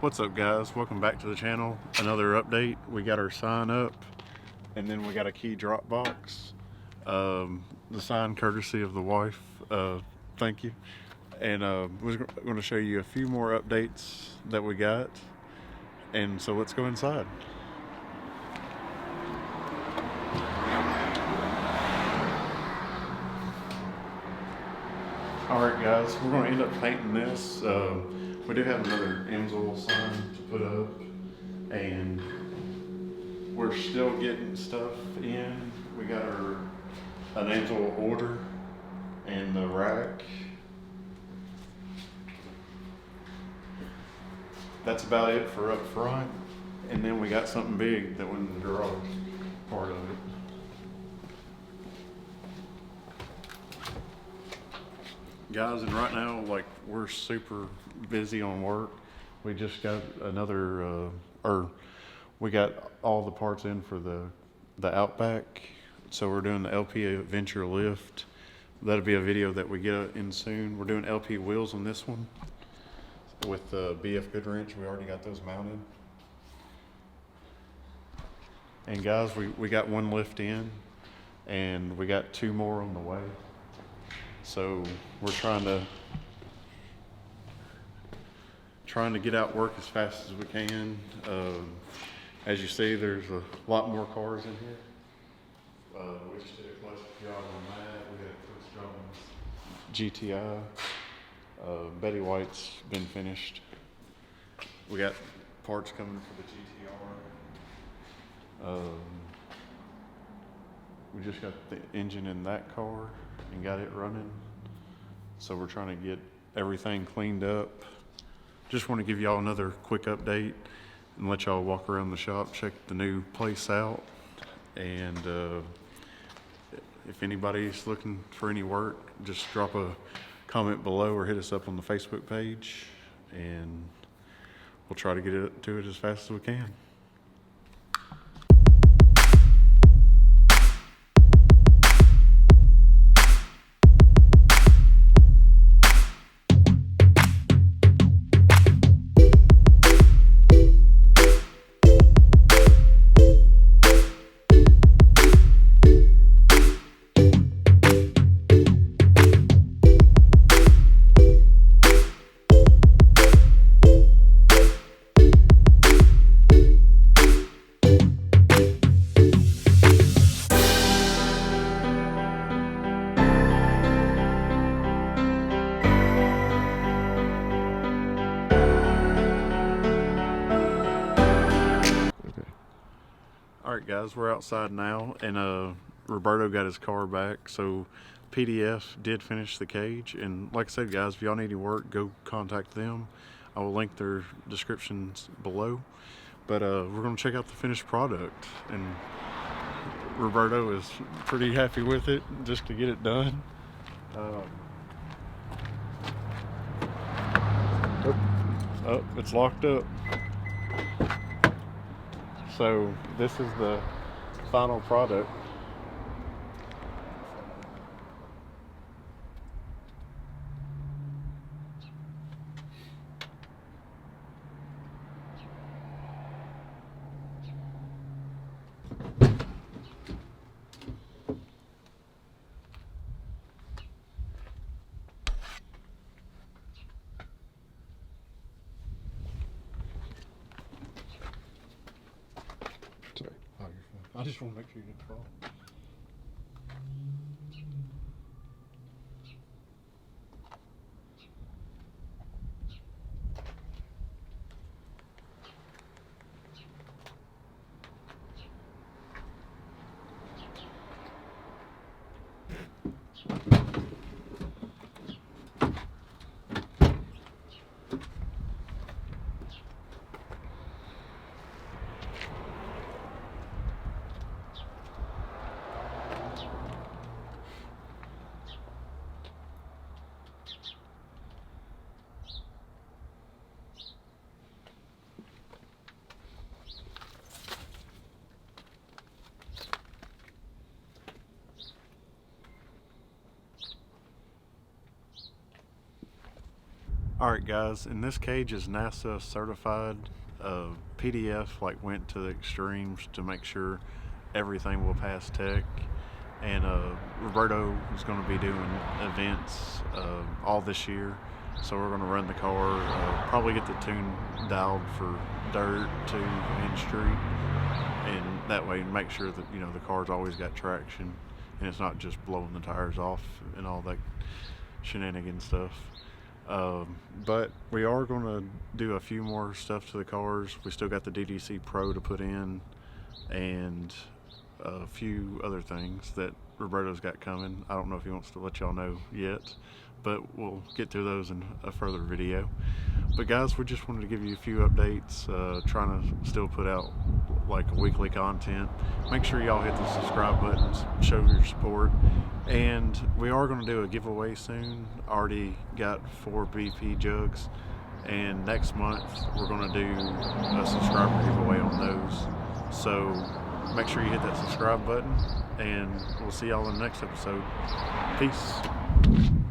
What's up, guys? Welcome back to the channel. Another update. We got our sign up, and then we got a key drop box. The sign courtesy of the wife. Thank you. And we're going to show you a few more updates that we got. And so let's go inside. Alright guys, we're going to end up painting this. We do have another Amsoil sign to put up, and we're still getting stuff in. We got an Amsoil order and the rack. That's about it for up front, and then we got something big that went in the garage part of it. Guys, and right now, like, we're super busy on work. We just got another, we got all the parts in for the Outback. So we're doing the LP Adventure lift. That'll be a video that we get in soon. We're doing LP wheels on this one with the BF Good Wrench. We already got those mounted. And guys, we got one lift in, and we got two more on the way. So we're trying to get out work as fast as we can. As you see, there's a lot more cars in here. We just did a clutch job on that. We got a clutch job on GTI. Betty White's been finished. We got parts coming for the GTR. We just got the engine in that car and got it running. So we're trying to get everything cleaned up. Just want to give y'all another quick update and let y'all walk around the shop, check the new place out. And if anybody's looking for any work, just drop a comment below or hit us up on the Facebook page, and we'll try to get to it as fast as we can. Alright guys, we're outside now, and Roberto got his car back, so PDF did finish the cage. And like I said, guys, if y'all need any work, go contact them. I will link their descriptions below. But we're going to check out the finished product, and Roberto is pretty happy with it just to get it done. Oh, it's locked up. So this is the final product. Sorry. Oh, you're fine. I just want to make sure you didn't fall. Alright guys, and this cage is NASA certified. PDF went to the extremes to make sure everything will pass tech. And Roberto is going to be doing events all this year. So we're going to run the car, probably get the tune dialed for dirt too and street. And that way make sure that, you know, the car's always got traction and it's not just blowing the tires off and all that shenanigan stuff. But we are going to do a few more stuff to the cars. We still got the DDC Pro to put in and a few other things that Roberto's got coming. I don't know if he wants to let y'all know yet, but we'll get to those in a further video. But guys, we just wanted to give you a few updates, trying to still put out like a weekly content. Make sure y'all hit the subscribe buttons, show your support. And we are going to do a giveaway soon. Already got 4 BP jugs, and next month we're going to do a subscriber giveaway on those. So make sure you hit that subscribe button, and we'll see y'all in the next episode. Peace.